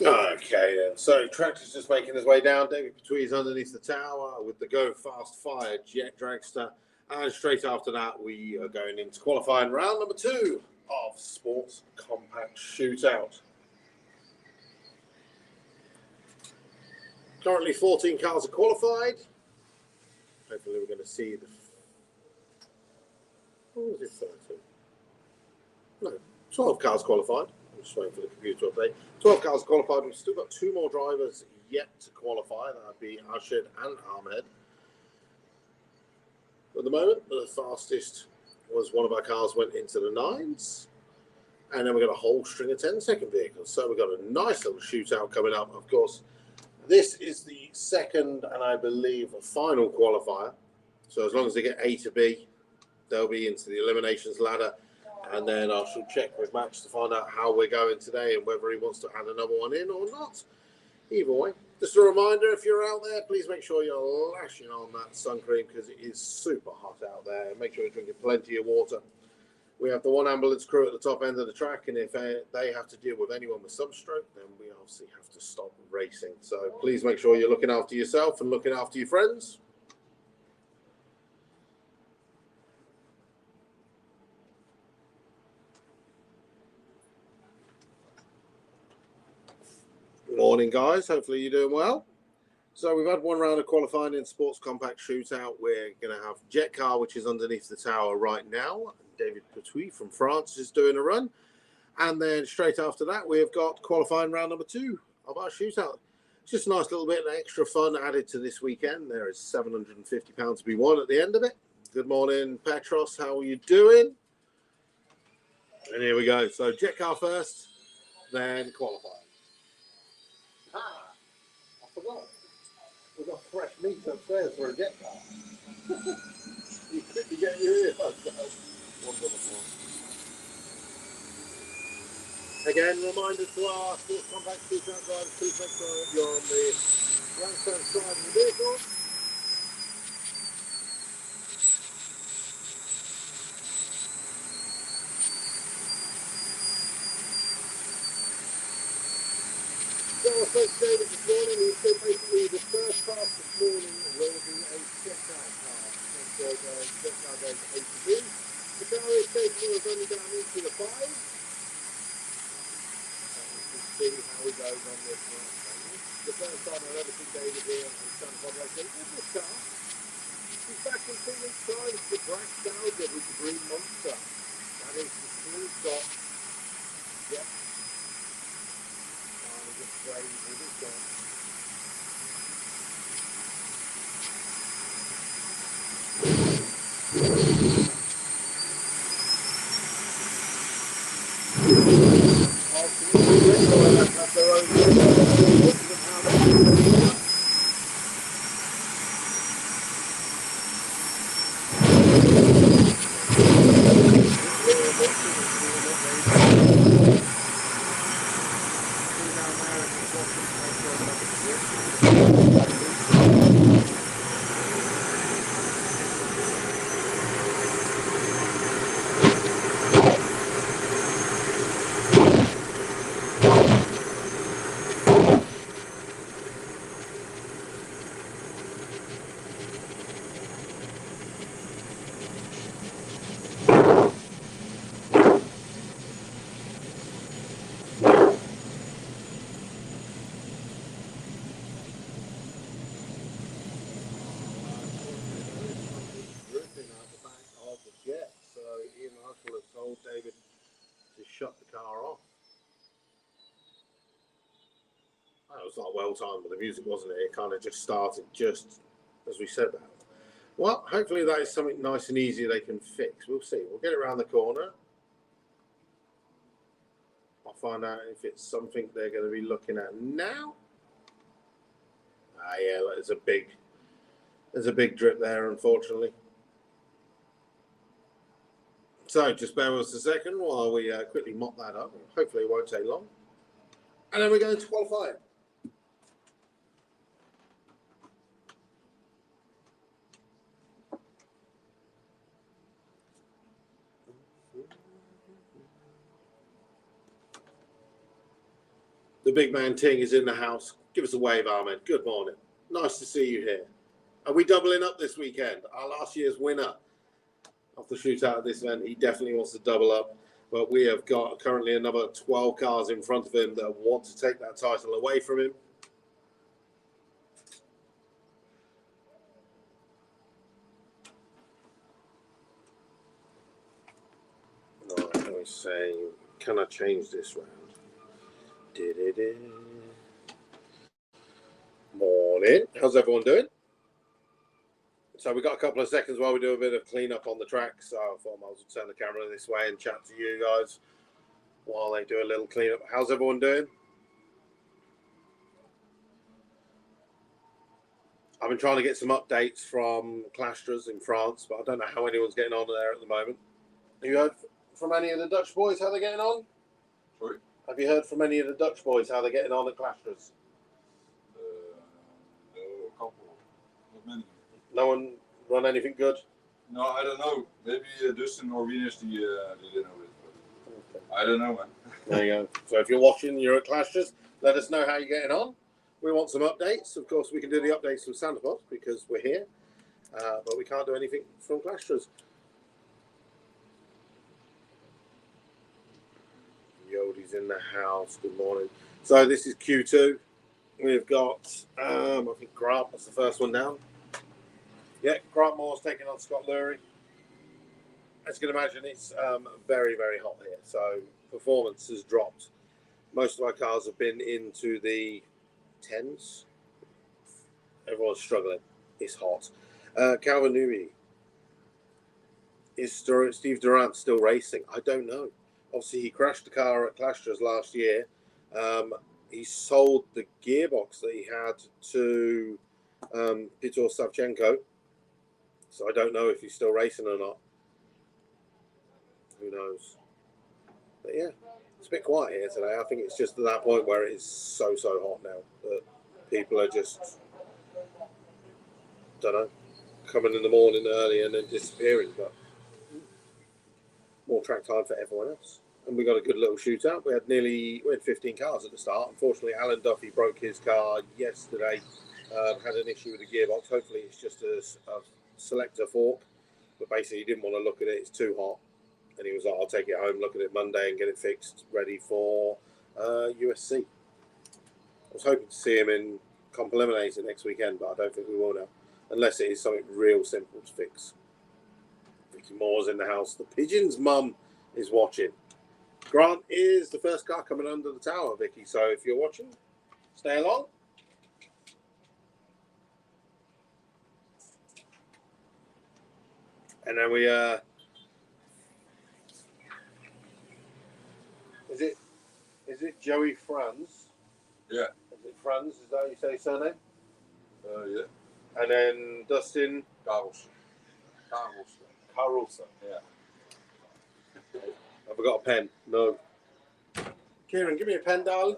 Okay, then. So tractor's just making his way down. David Petrui's underneath the tower with the Go Fast Fire Jet Dragster. And straight after that, we are going into qualifying round number 2 of Sports Compact Shootout. Currently 14 cars are qualified. Hopefully we're going to see the... What was it, 13? No, 12 cars qualified. I'm just waiting for the computer to update. 12 cars qualified. We've still got 2 more drivers yet to qualify. That would be Arshid and Ahmed. At the moment, the fastest was one of our cars went into the 9s. And then we've got a whole string of 10-second vehicles. So we've got a nice little shootout coming up. Of course, this is the second and I believe final qualifier. So as long as they get A to B, they'll be into the eliminations ladder. And then I shall check with Max to find out how we're going today and whether he wants to add another one in or not. Either way, just a reminder, if you're out there, please make sure you're lashing on that sun cream because it is super hot out there. Make sure you're drinking plenty of water. We have the one ambulance crew at the top end of the track, and if they have to deal with anyone with sunstroke, then we obviously have to stop racing. So please make sure you're looking after yourself and looking after your friends. Morning, guys. Hopefully you're doing well. So we've had one round of qualifying in Sports Compact Shootout. We're going to have Jet Car, which is underneath the tower right now. David Petruis from France is doing a run. And then straight after that, we've got qualifying round number 2 of our shootout. It's just a nice little bit of extra fun added to this weekend. There is £750 to be won at the end of it. Good morning, Petros. How are you doing? And here we go. So Jet Car first, then qualifying. I forgot. We've got fresh meat upstairs for a Jet Car. You quickly get your ear. Wonderful. Again, reminder to our Sports Compact Shootout drivers, please make sure you're on the right-hand side of the vehicle. So I spoke to David this morning. He said basically the first class this morning will be a checkout car. So the checkout goes A to B. The car is capable of only down into the 5. See how he goes on this one. The first time I've ever seen David here on Stand Pod Racing with this car. He's back in 2 weeks' time to Black Sauger with the Green Monster. That is the smooth shot. Yep. And he just plays with his gun. That's their own David to shut the car off. That was not well timed, but the music wasn't it. It kind of just started just as we said that. Well, hopefully that is something nice and easy they can fix. We'll see. We'll get it around the corner. I'll find out if it's something they're going to be looking at now. Yeah, there's a big drip there, unfortunately. So just bear with us a second while we quickly mop that up. Hopefully it won't take long. And then we're going to qualify. The big man Ting is in the house. Give us a wave, Ahmed. Good morning. Nice to see you here. Are we doubling up this weekend? Our last year's winner of the shootout at this event, he definitely wants to double up. But we have got currently another 12 cars in front of him that want to take that title away from him. All right, let me say, can I change this round? Morning. How's everyone doing? So we've got a couple of seconds while we do a bit of cleanup on the track. So I thought I might as well turn the camera this way and chat to you guys while they do a little cleanup. How's everyone doing? I've been trying to get some updates from Clashtras in France, but I don't know how anyone's getting on there at the moment. Have you heard from any of the Dutch boys how they're getting on? Sorry? Have you heard from any of the Dutch boys how they're getting on at Clashtras? No, a couple. Not many. No one run anything good? No, I don't know. Maybe Dustin or Venus, they didn't know it. But I don't know, man. There you go. So if you're watching, you're at Clashtras, let us know how you're getting on. We want some updates. Of course, we can do the updates from Sandapod because we're here, but we can't do anything from Clashtras. Yodi's in the house. Good morning. So this is Q2. We've got, I think Grant was the first one down. Yeah, Grant Moore's taking on Scott Lurie. As you can imagine, it's very, very hot here. So performance has dropped. Most of our cars have been into the 10s. Everyone's struggling. It's hot. Calvin Newby. Is Steve Durant still racing? I don't know. Obviously, he crashed the car at Clashtras last year. He sold the gearbox that he had to Piotr Savchenko. So I don't know if he's still racing or not. Who knows? But yeah, it's a bit quiet here today. I think it's just at that point where it is so hot now that people are just, don't know, coming in the morning early and then disappearing. But more track time for everyone else. And we got a good little shootout. We had 15 cars at the start. Unfortunately, Alan Duffy broke his car yesterday. Had an issue with the gearbox. Hopefully, it's just a selector fork. But basically, he didn't want to look at it. It's too hot. And he was like, I'll take it home, look at it Monday and get it fixed, ready for USC. I was hoping to see him in Comp Eliminator next weekend, but I don't think we will now. Unless it is something real simple to fix. Vicky Moore's in the house. The Pigeon's mum is watching. Grant is the first car coming under the tower, Vicky. So if you're watching, stay along. And then we is it Joey Franz? Yeah. Is it Franz? Is that how you say his surname? Yeah. And then Dustin Carlson. Yeah. Have I got a pen? No. Kieran, give me a pen, darling.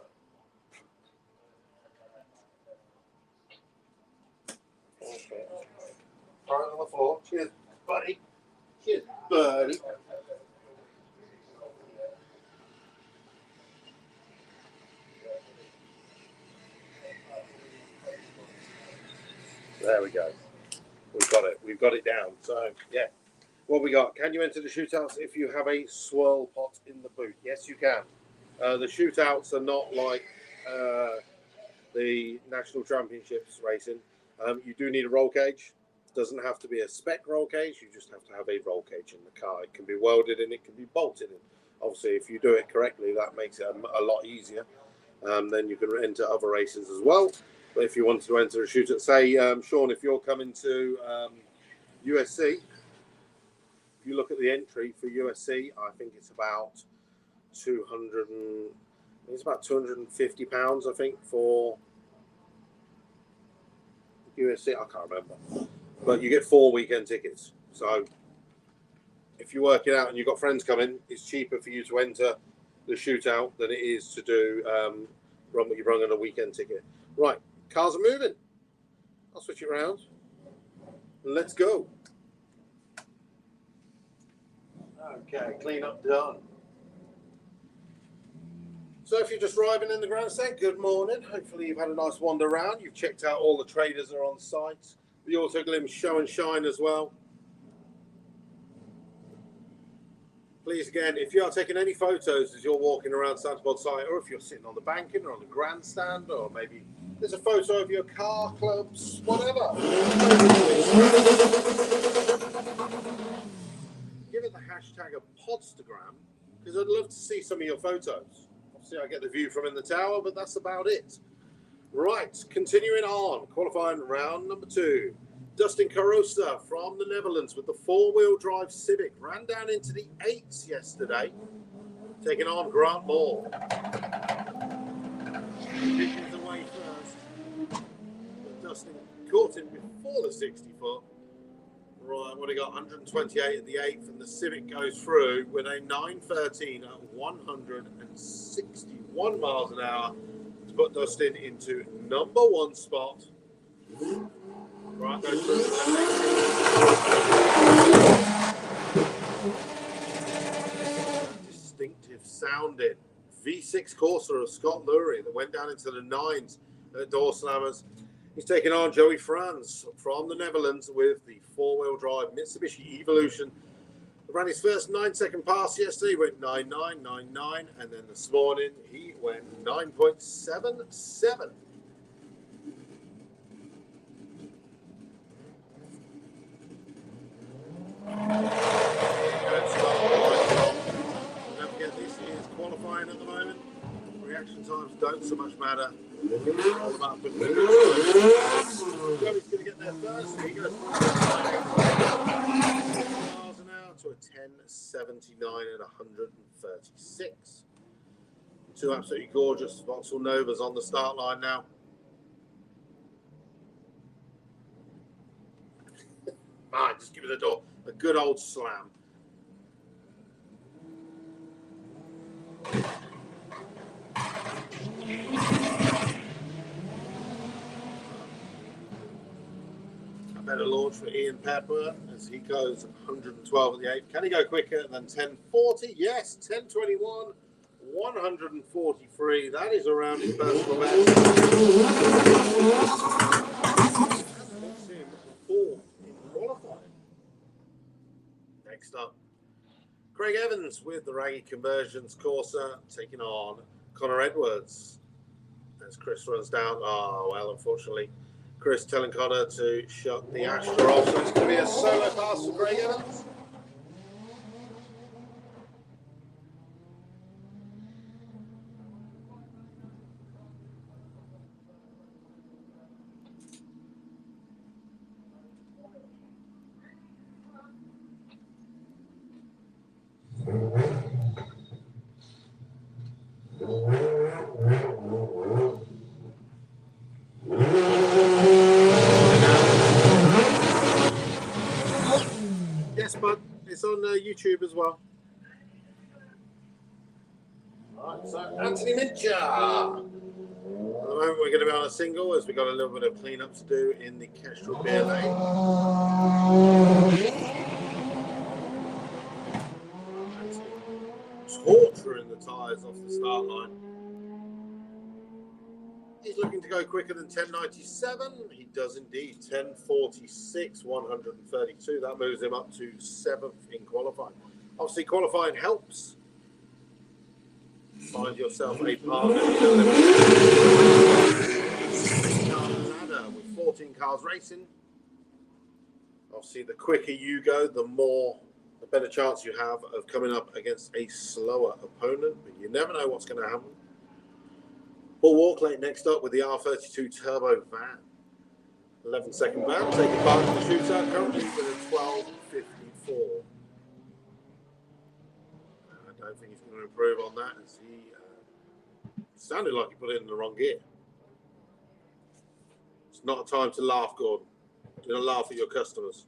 Okay. Right on the floor. Cheers, buddy. Cheers, buddy. There we go. We've got it. We've got it down. So, yeah. What we got? Can you enter the shootouts if you have a swirl pot in the boot? Yes, you can. The shootouts are not like the national championships racing. You do need a roll cage. It doesn't have to be a spec roll cage. You just have to have a roll cage in the car. It can be welded in. It can be bolted in. Obviously, if you do it correctly, that makes it a lot easier. Then you can enter other races as well. But if you want to enter a shootout, say, Sean, if you're coming to USC, if you look at the entry for USC, I think it's about £250, I think, for USC. I can't remember. But you get 4 weekend tickets. So if you work it out and you've got friends coming, it's cheaper for you to enter the shootout than it is to do run what you run on a weekend ticket. Right, cars are moving. I'll switch it around. Let's go. Okay, clean up done. So if you're just arriving in the grandstand, good morning. Hopefully you've had a nice wander around. You've checked out all the traders are on site. The Autoglim show and shine as well. Please, again, if you are taking any photos as you're walking around Santapod site, or if you're sitting on the banking or on the grandstand, or maybe there's a photo of your car, clubs, whatever. Give it the hashtag of Podstagram, because I'd love to see some of your photos. Obviously, I get the view from in the tower, but that's about it. Right, continuing on, qualifying round number 2. Dustin Carosa from the Netherlands with the 4-wheel drive Civic. Ran down into the 8s yesterday, taking on Grant Moore. Pitches away first. But Dustin caught him before the 60-foot. Right, what he got? 128 at the 8th, and the Civic goes through with a 9:13 at 161 miles an hour to put Dustin into number 1 spot. Right, goes through to the next. Distinctive sounding V6 Corsa of Scott Lurie that went down into the 9s at Door Slammers. He's taking on Joey Franz from the Netherlands with the 4-wheel drive Mitsubishi Evolution. Ran his first 9-second pass yesterday, went 9.999, and then this morning he went 9.77. Don't forget, this is qualifying at the moment. Reaction times don't so much matter. All about the Joey's going to get there first. He goes miles an hour to a 10.79 at 136. Two absolutely gorgeous Vauxhall Novas on the start line now. Right, just give it a door. A good old slam. A better launch for Ian Pepper as he goes 112 at the 8th. Can he go quicker than 10.40? Yes, 10.21, 143. That is around his personal best. Puts him 4th in qualifying. Next up, Craig Evans with the Raggy Conversions Corsa taking on Connor Edwards. As Chris runs down, oh, well, unfortunately, Chris telling Connor to shut the Astra off, so it's going to be a solo pass for Craig Evans. Yes, bud. It's on YouTube as well. Right, so Anthony Mincher. At the moment, we're going to be on a single as we've got a little bit of cleanup to do in the Kestrel beer lane. Anthony torturing the tyres off the start line. He's looking to go quicker than 10.97. He does indeed. 10.46, 132. That moves him up to 7th in qualifying. Obviously, qualifying helps. Find yourself a partner. Ladder with 14 cars racing. Obviously, the quicker you go, the better chance you have of coming up against a slower opponent. But you never know what's going to happen. Paul Walkley next up with the R32 Turbo van. 11-second van, taking part in the shootout currently with a 12.54. I don't think he's going to improve on that as he sounded like he put it in the wrong gear. It's not a time to laugh, Gordon. Do not laugh at your customers.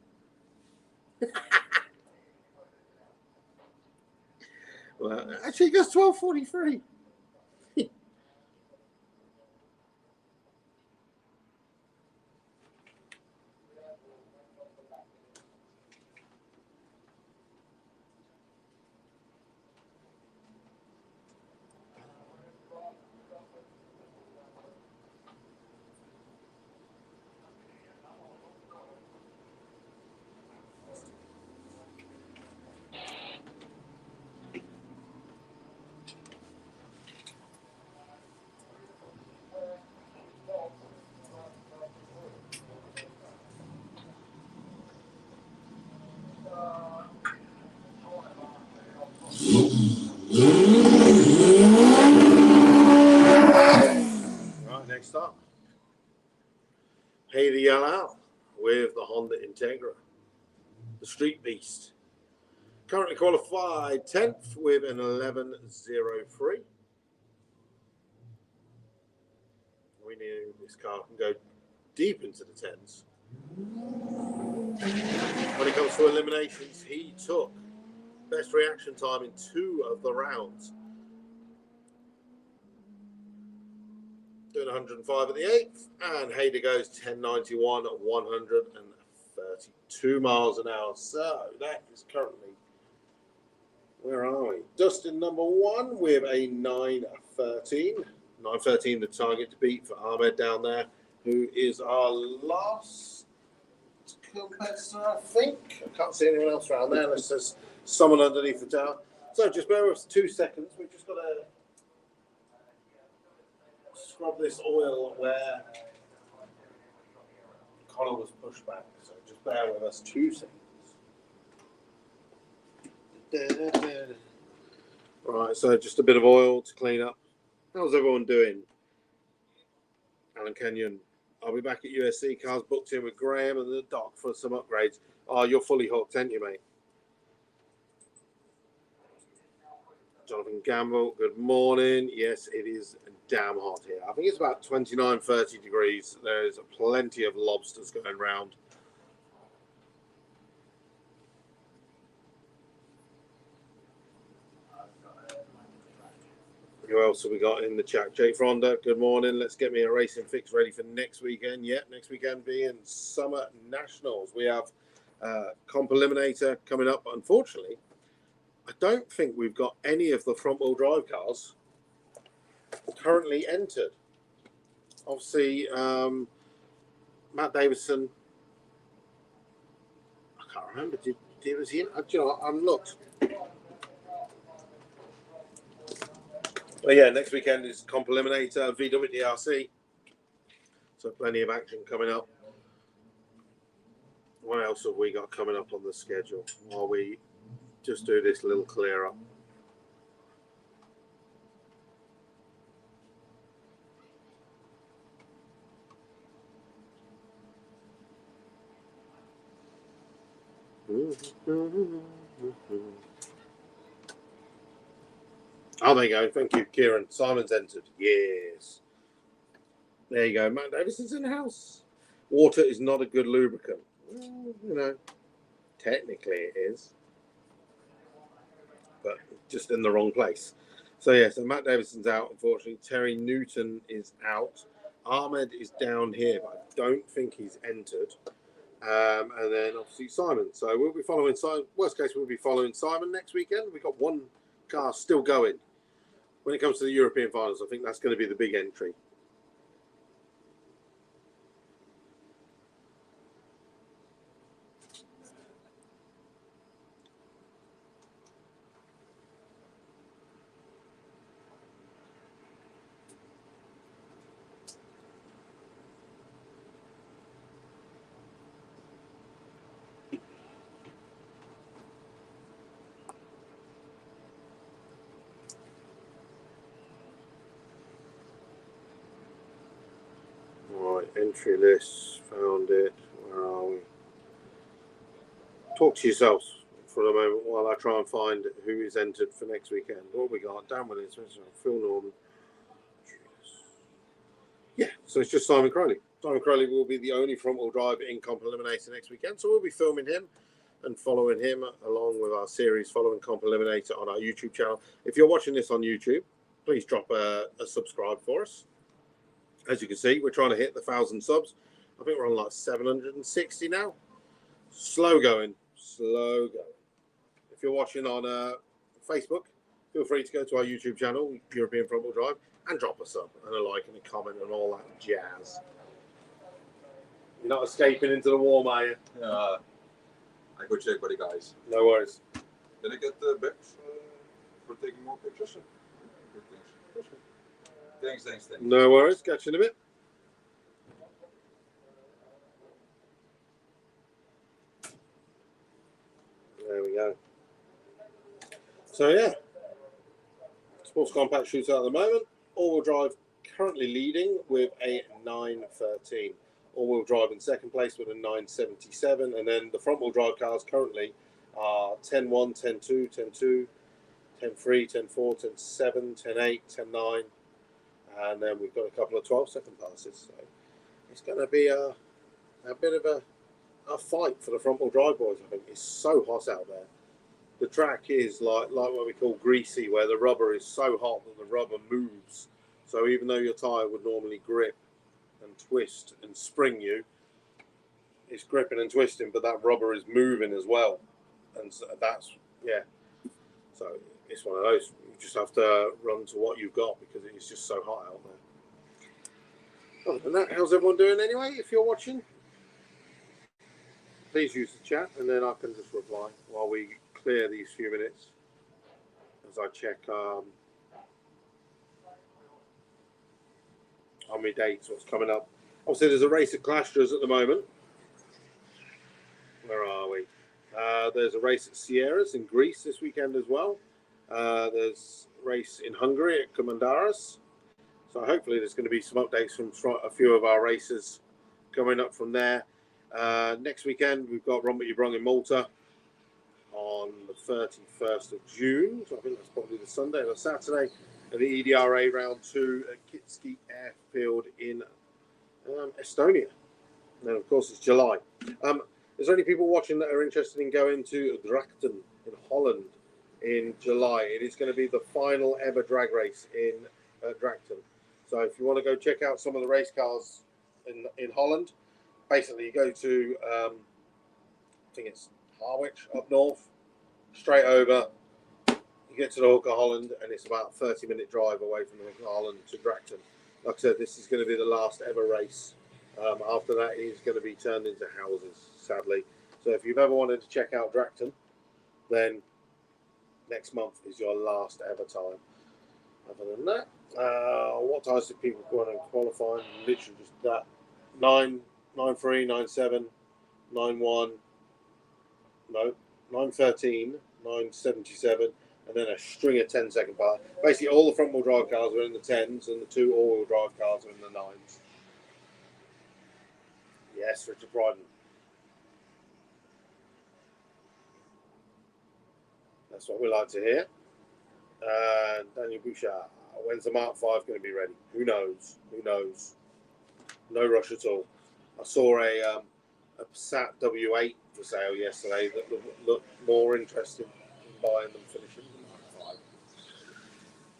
Well, actually, he goes 12.43. Haley Yalal with the Honda Integra, the Street Beast. Currently qualified 10th with an 11.03. We knew this car can go deep into the 10s. When it comes to eliminations, he took best reaction time in 2 of the rounds. Doing 105 at the 8th, and Hayder goes 1091 at 132 miles an hour. So that is currently, where are we? Dustin number 1 with a 913. 913 the target to beat for Ahmed down there, who is our last competitor, I think. I can't see anyone else around there unless there's someone underneath the tower. So just bear with us 2 seconds. We've just got to scrub this oil where Connor was pushed back. So just bear with us 2 seconds. Right, so just a bit of oil to clean up. How's everyone doing? Alan Kenyon. I'll be back at USC. Cars booked in with Graham and the doc for some upgrades. Oh, you're fully hooked, aren't you, mate? Jonathan Gamble, good morning. Yes, it is damn hot here. I think it's about 29, 30 degrees. There's plenty of lobsters going around. Who else have we got in the chat? Jake Fronda, good morning. Let's get me a racing fix ready for next weekend. Yeah, next weekend being Summer Nationals. We have Comp Eliminator coming up. Unfortunately, I don't think we've got any of the front-wheel drive cars currently entered. Obviously, Matt Davison, I can't remember. Was he in? Do you know, I haven't looked. But yeah, next weekend is Comp Eliminator, VWDRC. So plenty of action coming up. What else have we got coming up on the schedule while we just do this little clear up? Oh, there you go. Thank you, Kieran. Simon's entered. Yes. There you go. Matt Davison's in the house. Water is not a good lubricant. Well, you know, technically it is, but just in the wrong place. So, yeah, so Matt Davison's out, unfortunately. Terry Newton is out. Ahmed is down here, but I don't think he's entered. And then, obviously, Simon. So, we'll be following Simon. Worst case, we'll be following Simon next weekend. We've got one car still going. When it comes to the European finals, I think that's going to be the big entry. Right, entry list, found it. Where are we? Talk to yourselves for a moment while I try and find who is entered for next weekend. What have we got? Dan Williams, Phil Norman. Yeah, so it's just Simon Crowley. Simon Crowley will be the only front-wheel drive in Comp Eliminator next weekend, so we'll be filming him and following him along with our series following Comp Eliminator on our YouTube channel. If you're watching this on YouTube, please drop a subscribe for us. As you can see, we're trying to hit the 1,000 subs. I think we're on like 760 now. Slow going. If you're watching on Facebook, feel free to go to our YouTube channel, European Front Wheel Drive, and drop a sub and a like and a comment and all that jazz. You're not escaping into the warm, are you? I go check by the guys. No worries. Did I get the backs for taking more pictures? Thanks. No worries. Catch you in a bit. There we go. So, yeah. Sports Compact Shootout at the moment. All-wheel drive currently leading with a 9.13. all-wheel drive in second place with a 977, and then the front-wheel drive cars currently are 10-1, 10-2, 10-2, 10-3, 10-4, 10-7, 10-8, 10-9, and then we've got a couple of 12-second passes. So it's going to be a bit of a fight for the front-wheel drive boys. I think it's so hot out there. The track is like what we call greasy, where the rubber is so hot that the rubber moves. So even though your tyre would normally grip and twist and spring you, it's gripping and twisting, but that rubber is moving as well. And so that's, yeah. So it's one of those. You just have to run to what you've got because it is just so hot out there. Other than that, how's everyone doing anyway? If you're watching, please use the chat and then I can just reply while we clear these few minutes as I check on my dates, what's coming up. Obviously, there's a race at Clasters at the moment. Where are we? There's a race at Sierras in Greece this weekend as well. There's a race in Hungary at Commandaris. So hopefully there's going to be some updates from a few of our races coming up from there. Next weekend, we've got Run But You Brung in Malta on the 31st of June. So I think that's probably the Sunday or Saturday. And the EDRA Round 2 at Kitski Airfield in Estonia. And then, of course, it's July. Is there any people watching that are interested in going to Drachten in Holland in July? It is going to be the final ever drag race in Drachten. So if you want to go check out some of the race cars in Holland, basically you go to, I think it's Harwich up north, straight over, you get to the Hook of Holland, and it's about a 30-minute drive away from the Hook of Holland to Drachten. Like I said, this is going to be the last ever race. After that, it is going to be turned into houses, sadly. So if you've ever wanted to check out Drachten, then next month is your last ever time. Other than that, what times did people go on and qualify? Literally just that 9.3, 9.7, 9.1, no, 9.13, 9.77, and then a string of 10-second part. Basically, all the front-wheel drive cars are in the 10s, and the two all-wheel drive cars are in the 9s. Yes, Richard Bryden. That's what we like to hear. And Daniel Bouchard, when's the Mark 5 going to be ready? Who knows? Who knows? No rush at all. I saw a Passat W8 for sale yesterday that looked more interesting in buying than finishing the Mark 5.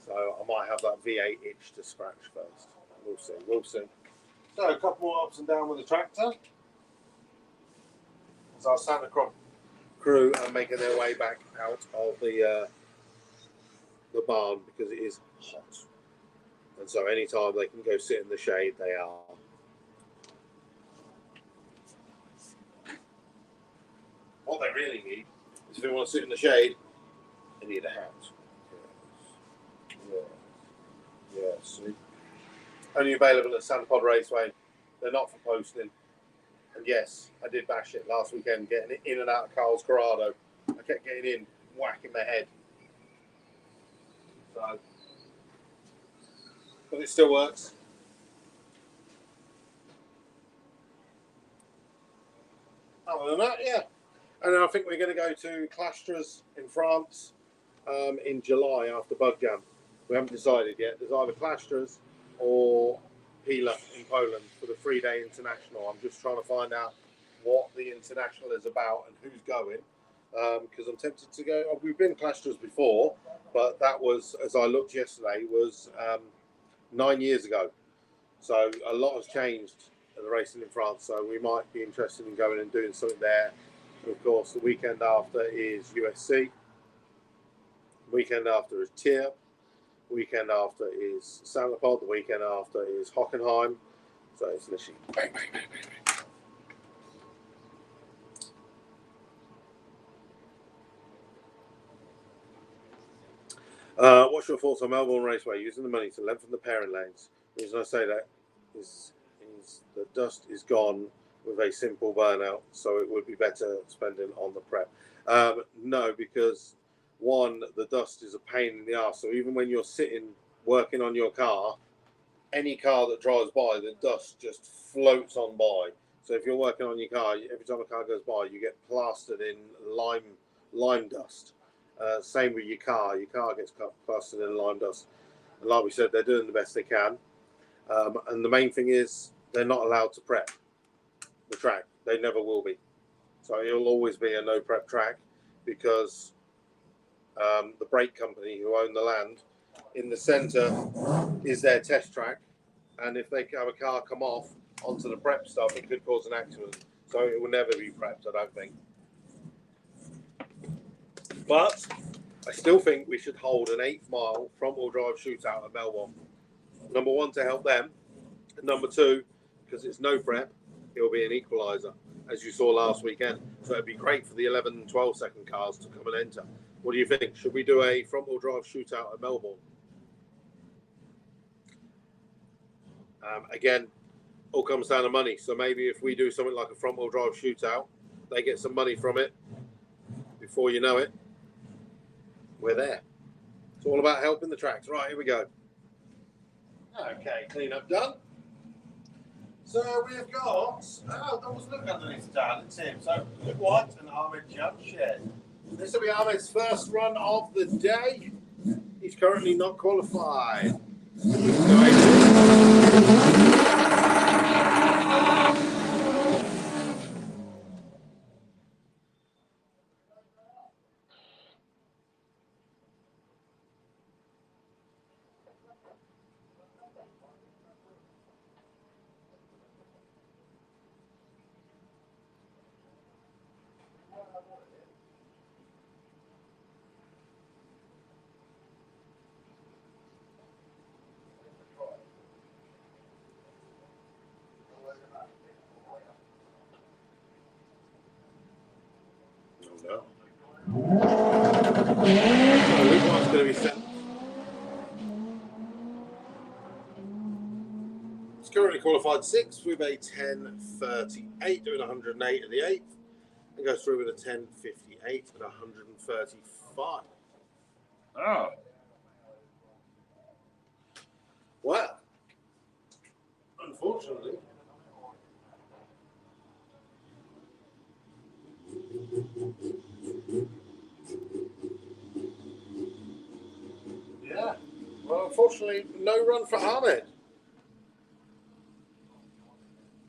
So I might have that V8 itch to scratch first. We'll see. We'll see. So a couple more ups and downs with the tractor. As our Santa Crop crew are making their way back out of the barn because it is hot. And so anytime they can go sit in the shade, they are. What they really need is if they want to sit in the shade, they need a hat. Yes. Yes. Yes. Only available at Santa Pod Raceway. They're not for posting. And yes, I did bash it last weekend, getting it in and out of Carl's Corrado. I kept getting in, whacking my head. So, but it still works. Other than that, yeah. And I think we're going to go to Clasters in France in July after Bug Jam. We haven't decided yet. There's either Clasters or Pila in Poland for the 3-day international. I'm just trying to find out what the international is about and who's going, because I'm tempted to go. We've been Clasters before, but that was, as I looked yesterday, was 9 years ago. So a lot has changed in the racing in France. So we might be interested in going and doing something there. And of course, the weekend after is USC. The weekend after is Tier. Weekend after is Salapod. The weekend after is Hockenheim. So it's literally bang, bang, bang, bang, bang. What's your thoughts on Melbourne Raceway using the money to lengthen the pairing lanes? The reason I say that is the dust is gone with a simple burnout, so it would be better spending on the prep. No, because one, the dust is a pain in the arse. So even when you're sitting working on your car, any car that drives by, the dust just floats on by. So if you're working on your car, every time a car goes by, you get plastered in lime dust. Same with your car. Your car gets plastered in lime dust. And like we said, they're doing the best they can. And the main thing is they're not allowed to prep the track. They never will be. So it'll always be a no prep track because the brake company who own the land in the centre is their test track. And if they have a car come off onto the prep stuff, it could cause an accident. So it will never be prepped, I don't think. But I still think we should hold an 8th mile front-wheel drive shootout at Melbourne. Number one, to help them. And number two, because it's no prep, it will be an equaliser, as you saw last weekend. So it'd be great for the 11 and 12 second cars to come and enter. What do you think? Should we do a front-wheel drive shootout at Melbourne? Again, all comes down to money. So maybe if we do something like a front-wheel drive shootout, they get some money from it. Before you know it, we're there. It's all about helping the tracks. Right, here we go. Okay, clean up done. So we've got, there was Luke underneath the down, it's him. So Luke White and Ahmed Jamshed. This will be Ahmed's first run of the day. He's currently not qualified. No. Luke White's going to be set. He's currently qualified 6th with a 10.38, doing 108 at the 8th, and goes through with a 10.58 at 135. Oh. Well, unfortunately, yeah. Well, unfortunately, no run for Ahmed.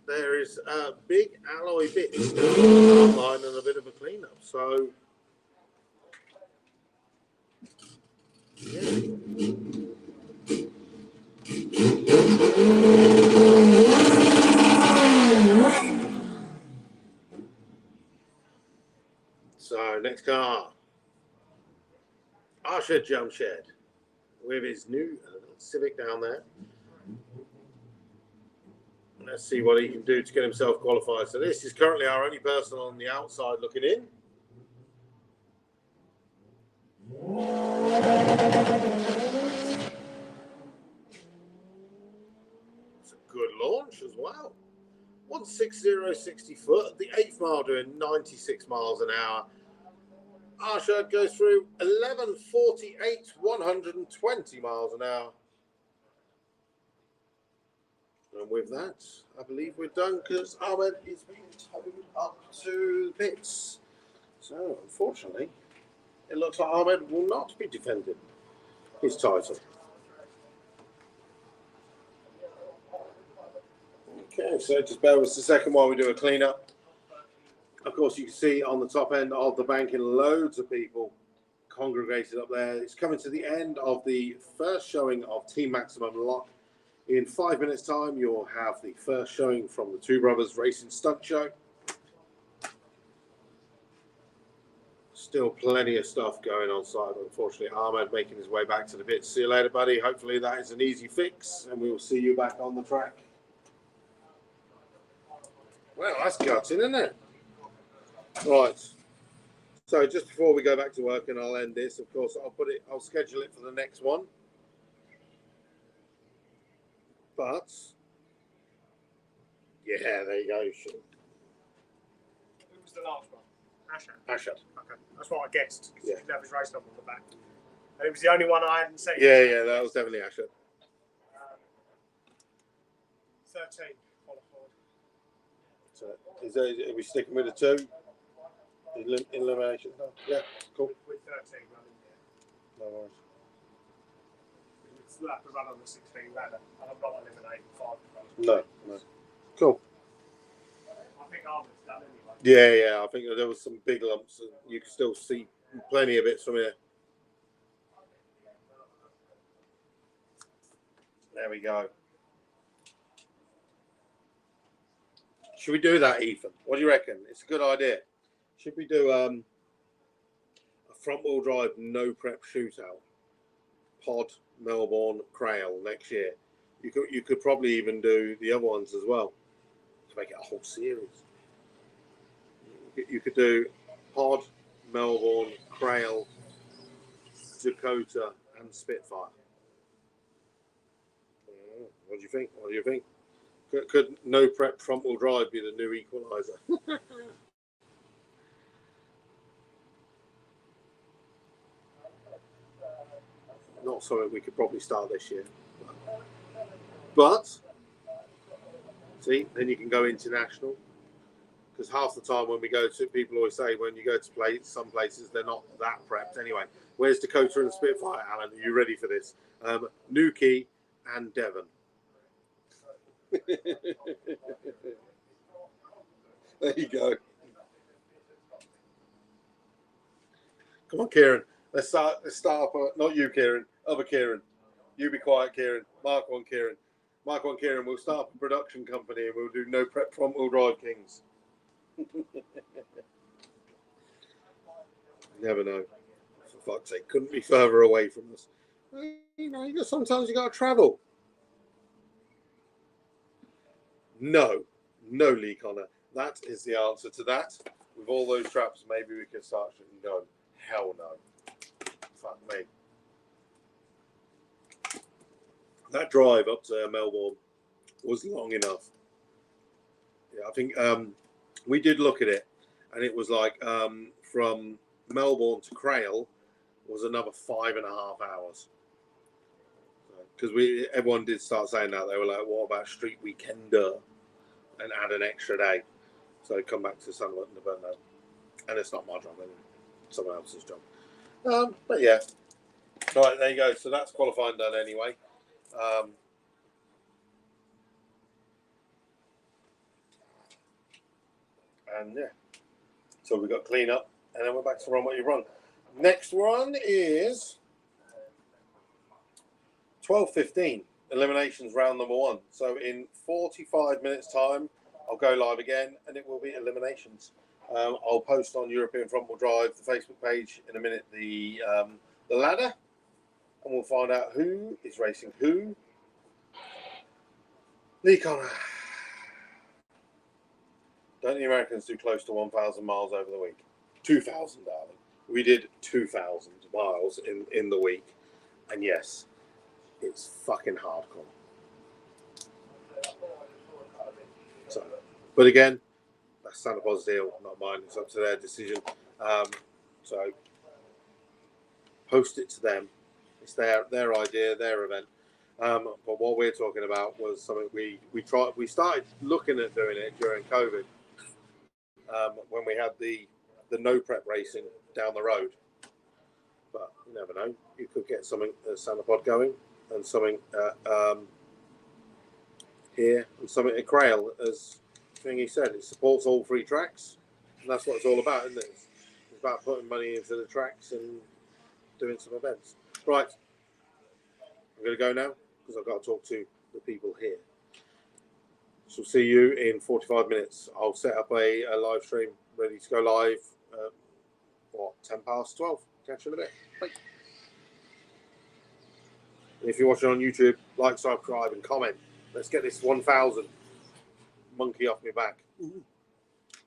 There is a big alloy bit line and a bit of a cleanup. So, yeah. So, next car. Arshad Jamshed with his new Civic down there. Let's see what he can do to get himself qualified. So this is currently our only person on the outside looking in. It's a good launch as well. 160.60 foot. The 8th mile doing 96 miles an hour. Arshad goes through 11.48, 120 miles an hour. And with that, I believe we're done because Ahmed is being towed up to the pits. So, unfortunately, it looks like Ahmed will not be defending his title. Okay, so just bear with us a second while we do a clean-up. Of course, you can see on the top end of the banking, loads of people congregated up there. It's coming to the end of the first showing of Team Maximum Lock. In 5 minutes' time, you'll have the first showing from the Two Brothers Racing Stunt Show. Still plenty of stuff going on site. Unfortunately, Ahmed making his way back to the pits. See you later, buddy. Hopefully that is an easy fix, and we will see you back on the track. Well, that's gutting, isn't it? Right. So just before we go back to work, and I'll end this, of course, I'll schedule it for the next one. But yeah, there you go. Who was the last one? Ashad. Okay, that's what I guessed. Yeah. He didn't have his race number on the back. And it was the only one I hadn't seen. Yeah, that was definitely Ashad. 13 qualified. So are we sticking with the 2? Elimination? Yeah, cool. With 13 running there. No worries. We'll have to run on the 16 ladder, and I'm not eliminating 5 runners. No. Cool. I think Armin's done anyway. Yeah. I think there was some big lumps, and you can still see plenty of bits from here. There we go. Should we do that, Ethan? What do you reckon? It's a good idea. Should we do a front-wheel drive no prep shootout? Pod, Melbourne, Crail next year. You could probably even do the other ones as well to make it a whole series. You could do Pod, Melbourne, Crail, Dakota, and Spitfire. What do you think? Could no prep front wheel drive be the new equaliser? Not something we could probably start this year. But see, then you can go international. Because half the time when we go to, people always say when you go to some places they're not that prepped anyway. Where's Dakota and Spitfire, Alan? Are you ready for this? Newquay and Devon. There you go. Come on, Kieran. Let's start up. Not you, Kieran. Other Kieran. You be quiet, Kieran. Mark one, Kieran. We'll start up a production company and we'll do no prep front wheel drive kings. Never know. For fuck's sake, couldn't be further away from us. Sometimes you got to travel. No, Lee Connor. That is the answer to that. With all those traps, maybe we can start shooting. No, hell no. Fuck me. That drive up to Melbourne was long enough. Yeah, I think we did look at it, and it was like from Melbourne to Crail was another 5.5 hours. Because everyone did start saying that. They were like, what about street weekender? And add an extra day. So come back to Sunderland and Burnham. And it's not my job anyway. Someone else's job. But yeah. All right, there you go. So that's qualifying done anyway. And yeah. So we've got clean up. And then we're back to run what you run. Next one is 12:15. Eliminations round number 1. So in 45 minutes time, I'll go live again and it will be eliminations. I'll post on European Front Wheel Drive, the Facebook page, in a minute, the ladder, and we'll find out who is racing who. Lee Connor. Don't the Americans do close to 1,000 miles over the week? 2,000, darling. We did 2,000 miles in the week. And yes, it's fucking hardcore. So, but again, that's Santa Paul's deal, not mine. It's up to their decision. So post it to them. It's their idea, their event. But what we're talking about was something we tried. We started looking at doing it during COVID, when we had the no prep racing down the road. But you never know. You could get something at Santa Pod going, and something here, and something at Crail. As Thingy said, it supports all 3 tracks, and that's what it's all about, isn't it? It's about putting money into the tracks and doing some events. Right, I'm going to go now because I've got to talk to the people here. So see you in 45 minutes. I'll set up a live stream ready to go live. 12:10. Catch you in a bit. Bye. And if you're watching on YouTube, like, subscribe, and comment. Let's get this 1,000 monkey off my back.